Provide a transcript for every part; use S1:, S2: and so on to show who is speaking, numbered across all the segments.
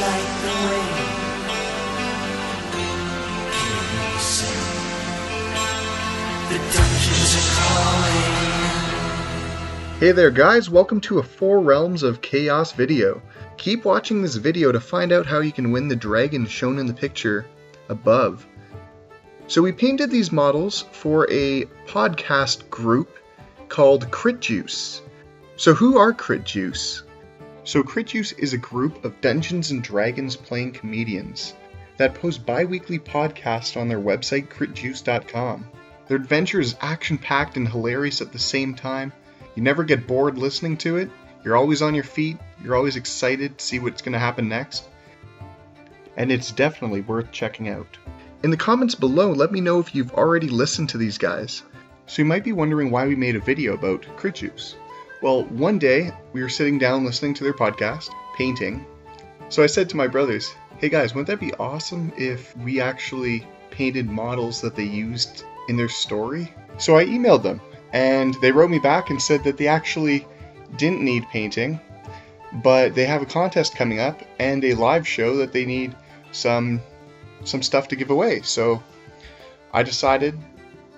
S1: like the rain. Hear me sing. The dungeons are calling.
S2: Hey there guys, welcome to a 4 Realms of Chaos video. Keep watching this video to find out how you can win the dragon shown in the picture above. So we painted these models for a podcast group called Crit Juice. So who are Crit Juice? So Crit Juice is a group of Dungeons & Dragons playing comedians that post bi-weekly podcasts on their website critjuice.com. Their adventure is action-packed and hilarious at the same time. You never get bored listening to it. You're always on your feet. You're always excited to see what's going to happen next. And it's definitely worth checking out. In the comments below, let me know if you've already listened to these guys. So you might be wondering why we made a video about Crit Juice. Well, one day we were sitting down listening to their podcast, painting. So I said to my brothers, hey guys, wouldn't that be awesome if we actually painted models that they used in their story? So I emailed them, and they wrote me back and said that they actually didn't need painting, but they have a contest coming up and a live show that they need some stuff to give away. So I decided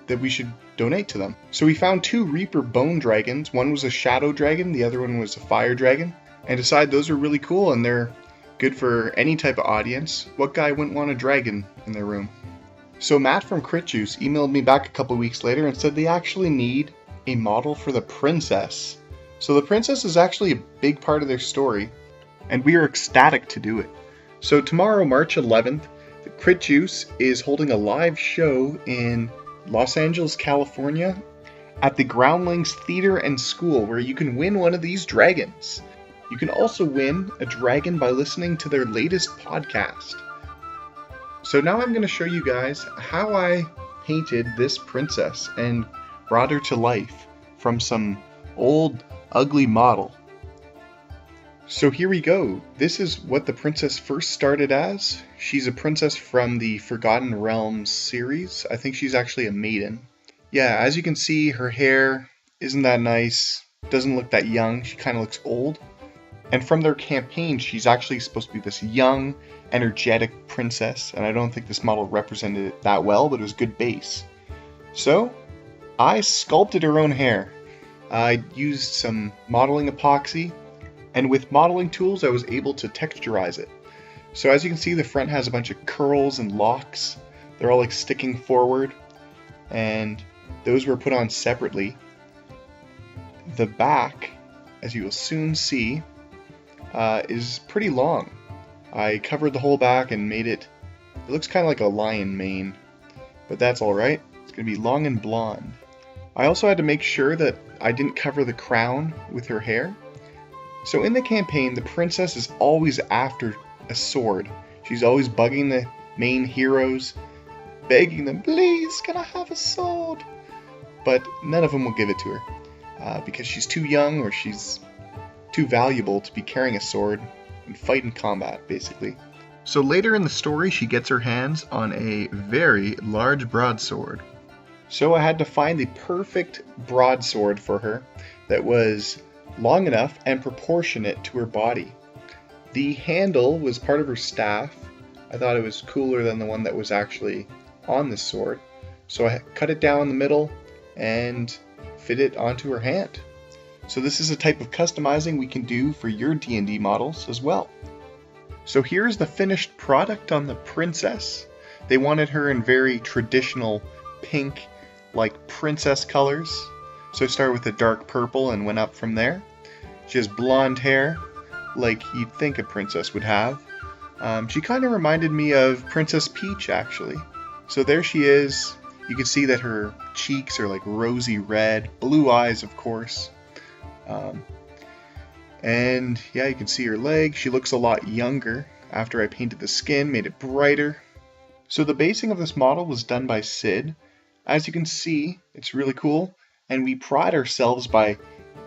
S2: that we should donate to them. So we found 2 Reaper bone dragons. One was a shadow dragon, the other one was a fire dragon, and decided those are really cool and they're good for any type of audience. What guy wouldn't want a dragon in their room? So Matt from Crit Juice emailed me back a couple weeks later and said they actually need a model for the princess. So the princess is actually a big part of their story, and we are ecstatic to do it. So tomorrow, March 11th, the Crit Juice is holding a live show in Los Angeles, California, at the Groundlings Theater and School, where you can win one of these dragons. You can also win a dragon by listening to their latest podcast. So now I'm going to show you guys how I painted this princess and brought her to life from some old, ugly model. So here we go. This is what the princess first started as. She's a princess from the Forgotten Realms series. I think she's actually a maiden. Yeah, as you can see, her hair isn't that nice. Doesn't look that young. She kind of looks old. And from their campaign, she's actually supposed to be this young, energetic princess. And I don't think this model represented it that well, but it was good base. So I sculpted her own hair. I used some modeling epoxy. And with modeling tools, I was able to texturize it. So as you can see, the front has a bunch of curls and locks. They're all like sticking forward, and those were put on separately. The back, as you will soon see, is pretty long. I covered the whole back and made it looks kind of like a lion mane, but that's alright. It's going to be long and blonde. I also had to make sure that I didn't cover the crown with her hair. So in the campaign, the princess is always after a sword. She's always bugging the main heroes, begging them, please, can I have a sword? But none of them will give it to her, because she's too young or she's too valuable to be carrying a sword and fight in combat, basically. So later in the story, she gets her hands on a very large broadsword. So I had to find the perfect broadsword for her that was long enough and proportionate to her body. The handle was part of her staff. I thought it was cooler than the one that was actually on the sword. So I cut it down the middle and fit it onto her hand. So this is a type of customizing we can do for your D&D models as well. So here's the finished product on the princess. They wanted her in very traditional pink, like princess colors. So I started with a dark purple and went up from there. She has blonde hair, like you'd think a princess would have. She kind of reminded me of Princess Peach, actually. So there she is. You can see that her cheeks are like rosy red, blue eyes, of course. And yeah, you can see her leg. She looks a lot younger after I painted the skin, made it brighter. So the basing of this model was done by Sid. As you can see, it's really cool. And we pride ourselves by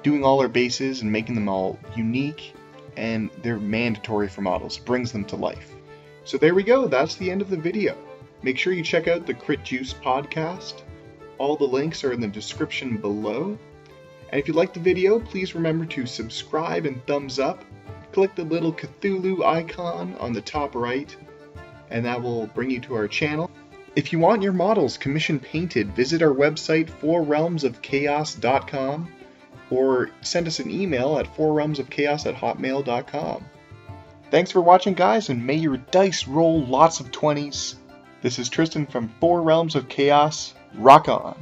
S2: doing all our bases and making them all unique, and they're mandatory for models, brings them to life. So there we go, that's the end of the video. Make sure you check out the Crit Juice podcast. All the links are in the description below. And if you liked the video, please remember to subscribe and thumbs up. click the little Cthulhu icon on the top right, and that will bring you to our channel. If you want your models commission painted, visit our website, fourrealmsofchaos.com, or send us an email at fourrealmsofchaos@hotmail.com. Thanks for watching, guys, and may your dice roll lots of 20s. This is Tristan from Four Realms of Chaos. Rock on!